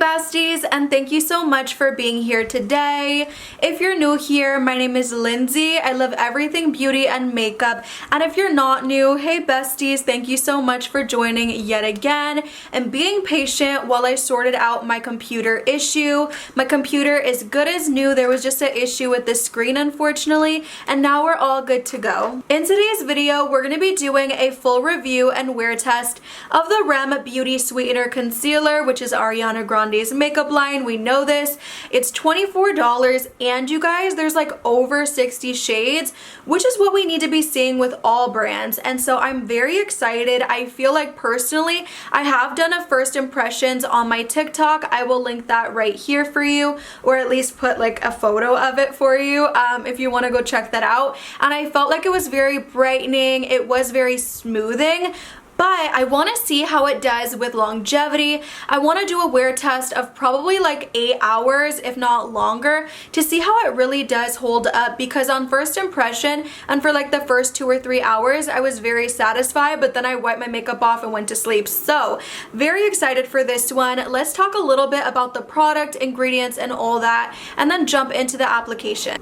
besties, and thank you so much for being here today. If you're new here, my name is Lindsay. I love everything beauty and makeup. And if you're not new, hey besties, thank you so much for joining yet again and being patient while I sorted out my computer issue. My computer is good as new. There was just an issue with the screen, unfortunately, and now we're all good to go. In today's video, we're going to be doing a full review and wear test of the R.E.M Beauty Sweetener Concealer, which is Ariana Grande's makeup line. We know this. It's $24, and you guys, there's like over 60 shades, which is what we need to be seeing with all brands. And so I'm very excited. I feel like personally, I have done a first impressions on my TikTok. I will link that right here for you, or at least put like a photo of it for you if you want to go check that out. And I felt like it was very brightening. It was very smoothing. But I want to see how it does with longevity. I want to do a wear test of probably like 8 hours, if not longer, to see how it really does hold up, because on first impression and for like the first 2 or 3 hours, I was very satisfied, but then I wiped my makeup off and went to sleep. So very excited for this one. Let's talk a little bit about the product, ingredients, and all that, and then jump into the application.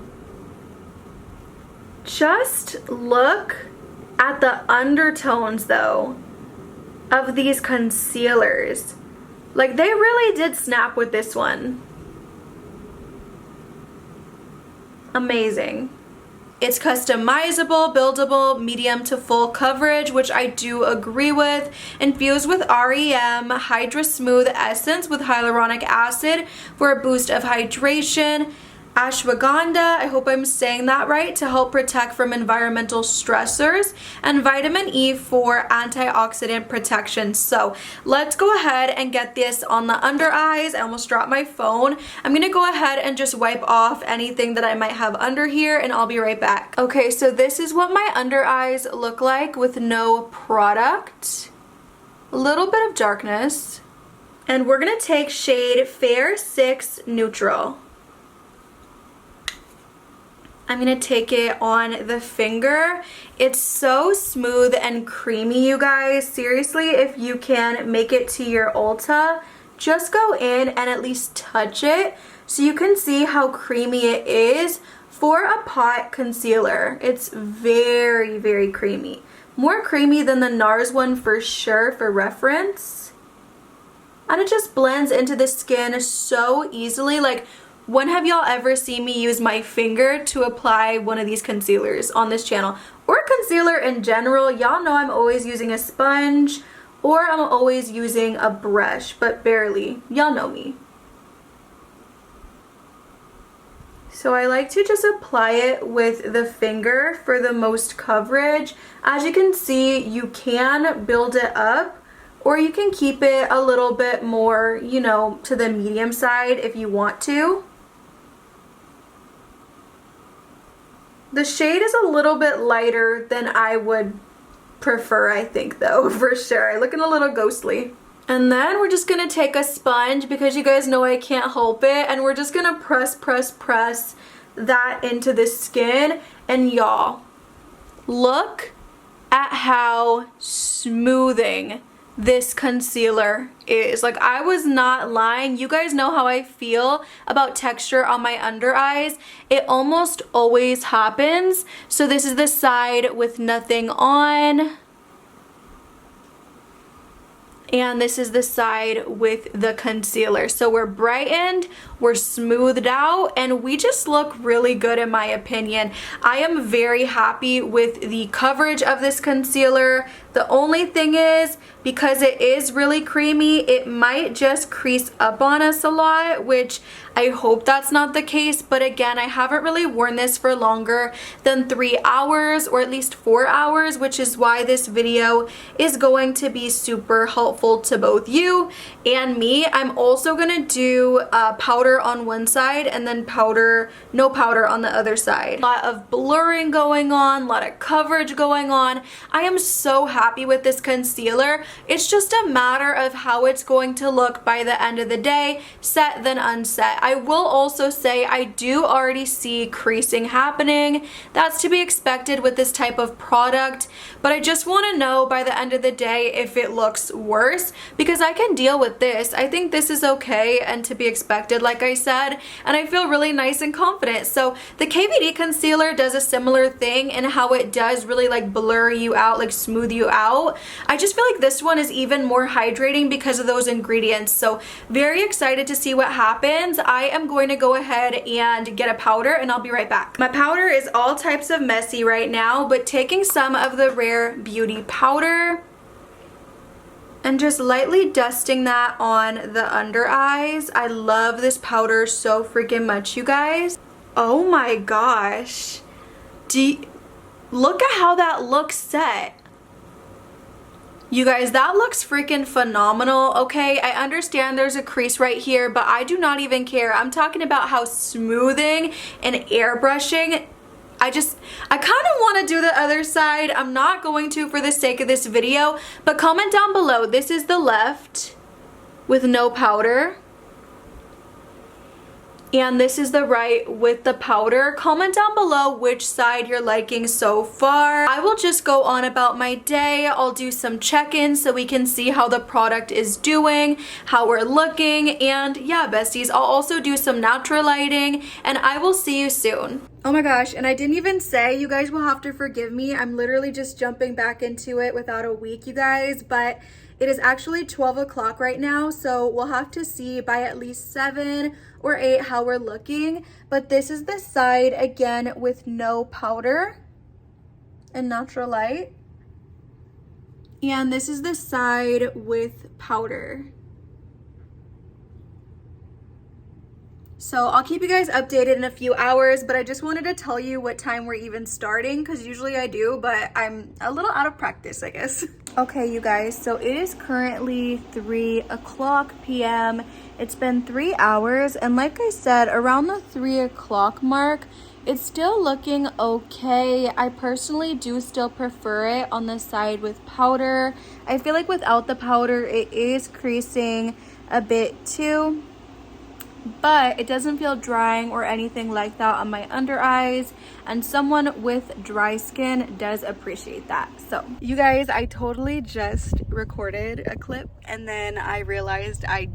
Just look at the undertones though of these concealers. Like, they really did snap with this one. Amazing. It's customizable, buildable, medium to full coverage, which I do agree with. Infused with R.E.M Hydra Smooth Essence with hyaluronic acid for a boost of hydration. Ashwagandha, I hope I'm saying that right, to help protect from environmental stressors, and vitamin E for antioxidant protection. So let's go ahead and get this on the under eyes. I almost dropped my phone. I'm gonna go ahead and just wipe off anything that I might have under here, and I'll be right back. Okay, so this is what my under eyes look like with no product. A little bit of darkness. And we're gonna take shade Fair 6 Neutral. I'm gonna take it on the finger. It's so smooth and creamy, you guys. Seriously, if you can make it to your Ulta, just go in and at least touch it so you can see how creamy it is for a pot concealer. It's very, very creamy. More creamy than the NARS one for sure, for reference. And it just blends into the skin so easily. Like, when have y'all ever seen me use my finger to apply one of these concealers on this channel? Or concealer in general. Y'all know I'm always using a sponge or I'm always using a brush, but barely. Y'all know me. So I like to just apply it with the finger for the most coverage. As you can see, you can build it up, or you can keep it a little bit more, you know, to the medium side if you want to. The shade is a little bit lighter than I would prefer, I think, though, for sure. Looking a little ghostly. And then we're just gonna take a sponge, because you guys know I can't help it, and we're just gonna press that into the skin. And y'all, look at how smoothing this concealer is. Like, I was not lying. You guys know how I feel about texture on my under eyes. It almost always happens. So this is the side with nothing on, and this is the side with the concealer. So we're brightened, we're smoothed out, and we just look really good in my opinion. I am very happy with the coverage of this concealer. The only thing is, because it is really creamy, it might just crease up on us a lot, which I hope that's not the case. But again, I haven't really worn this for longer than 3 hours, or at least 4 hours, which is why this video is going to be super helpful to both you and me. I'm also gonna do powder on one side and then no powder on the other side. A lot of blurring going on, a lot of coverage going on. I am so happy with this concealer. It's just a matter of how it's going to look by the end of the day, set then unset. I will also say I do already see creasing happening. That's to be expected with this type of product, but I just want to know by the end of the day if it looks worse first because I can deal with this. I think this is okay and to be expected, like I said, and I feel really nice and confident. So the KVD concealer does a similar thing in how it does really like blur you out, like smooth you out. I just feel like this one is even more hydrating because of those ingredients. So very excited to see what happens. I am going to go ahead and get a powder and I'll be right back. My powder is all types of messy right now, but taking some of the Rare Beauty powder and just lightly dusting that on the under eyes. I love this powder so freaking much, you guys. Oh my gosh. Look at how that looks set. You guys, that looks freaking phenomenal, okay? I understand there's a crease right here, but I do not even care. I'm talking about how smoothing and airbrushing. I kind of want to do the other side. I'm not going to for the sake of this video, but comment down below. This is the left with no powder. And this is the right with the powder. Comment down below which side you're liking so far. I will just go on about my day. I'll do some check-ins so we can see how the product is doing, how we're looking, and yeah, besties, I'll also do some natural lighting, and I will see you soon. Oh my gosh, and I didn't even say, you guys will have to forgive me. I'm literally just jumping back into it without a week, you guys, but it is actually 12 o'clock right now, so we'll have to see by at least 7 or 8 how we're looking. But this is the side, again, with no powder and natural light. And this is the side with powder. So I'll keep you guys updated in a few hours, but I just wanted to tell you what time we're even starting, because usually I do, but I'm a little out of practice, I guess. Okay, you guys, so it is currently 3 o'clock p.m. It's been 3 hours, and like I said, around the 3 o'clock mark, it's still looking okay. I personally do still prefer it on the side with powder. I feel like without the powder, it is creasing a bit too, but it doesn't feel drying or anything like that on my under eyes, and someone with dry skin does appreciate that. So you guys, I totally just recorded a clip and then I realized I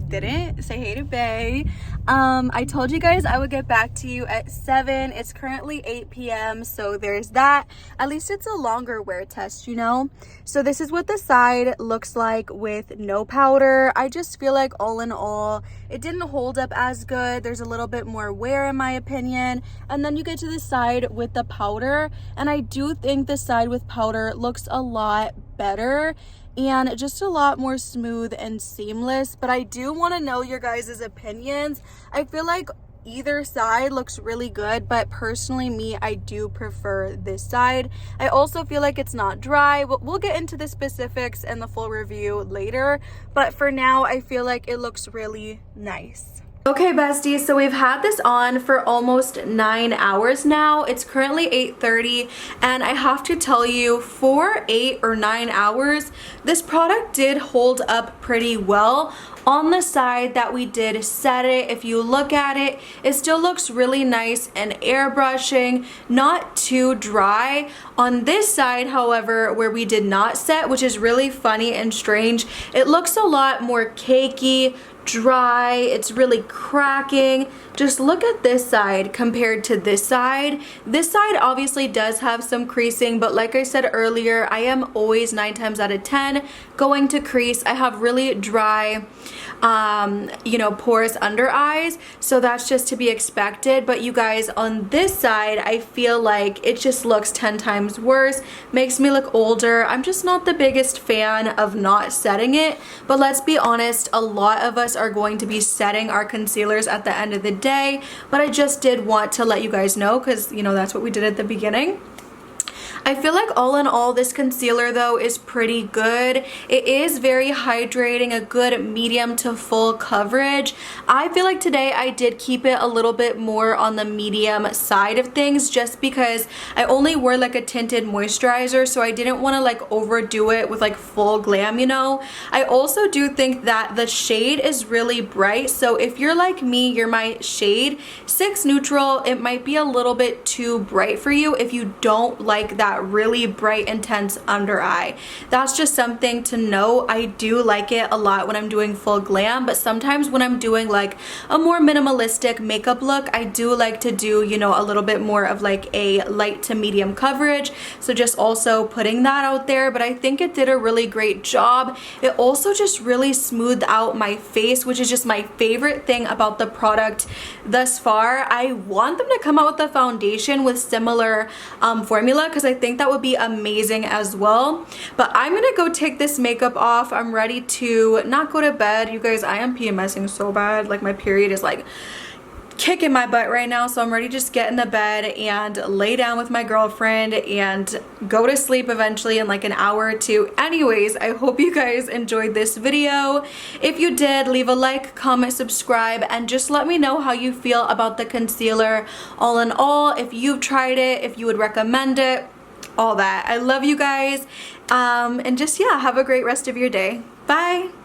didn't say hey to Bay. I told you guys I would get back to you at 7. It's currently 8 p.m. so there's that. At least it's a longer wear test, you know. So this is what the side looks like with no powder. I just feel like all in all it didn't hold up as good. There's a little bit more wear in my opinion, and then you get to the side with the powder, and I do think the side with powder looks a lot better and just a lot more smooth and seamless. But I do want to know your guys' opinions. I feel like either side looks really good, but personally me, I do prefer this side. I also feel like it's not dry. We'll get into the specifics and the full review later, but for now I feel like it looks really nice. Okay, besties, so we've had this on for almost 9 hours now. It's currently 8:30, and I have to tell you, for 8 or 9 hours, this product did hold up pretty well. On the side that we did set it, if you look at it, it still looks really nice and airbrushing, not too dry. On this side, however, where we did not set, which is really funny and strange, it looks a lot more cakey, dry, it's really cracking. Just look at this side compared to this side. This side obviously does have some creasing, but like I said earlier, I am always 9 times out of 10 going to crease. I have really dry you know, porous under eyes, so that's just to be expected. But you guys, on this side, I feel like it just looks 10 times worse, makes me look older. I'm just not the biggest fan of not setting it, but let's be honest, a lot of us are going to be setting our concealers at the end of the day. But I just did want to let you guys know, because you know that's what we did at the beginning. I feel like all in all, this concealer though is pretty good. It is very hydrating, a good medium to full coverage. I feel like today I did keep it a little bit more on the medium side of things, just because I only wore like a tinted moisturizer, so I didn't want to like overdo it with like full glam, you know. I also do think that the shade is really bright, so if you're like me, you're my shade 6 neutral, it might be a little bit too bright for you if you don't like that that really bright, intense under eye. That's just something to know. I do like it a lot when I'm doing full glam, but sometimes when I'm doing like a more minimalistic makeup look, I do like to do, you know, a little bit more of like a light to medium coverage. So just also putting that out there, but I think it did a really great job. It also just really smoothed out my face, which is just my favorite thing about the product thus far. I want them to come out with a foundation with similar formula, because I think that would be amazing as well. But I'm gonna go take this makeup off. I'm ready to not go to bed. You guys, I am PMSing so bad. Like my period is like kicking my butt right now, so I'm ready to just get in the bed and lay down with my girlfriend and go to sleep eventually in like an hour or two. Anyways, I hope you guys enjoyed this video. If you did, leave a like, comment, subscribe, and just let me know how you feel about the concealer all in all, if you've tried it, if you would recommend it, all that. I love you guys, and just, yeah, have a great rest of your day. Bye.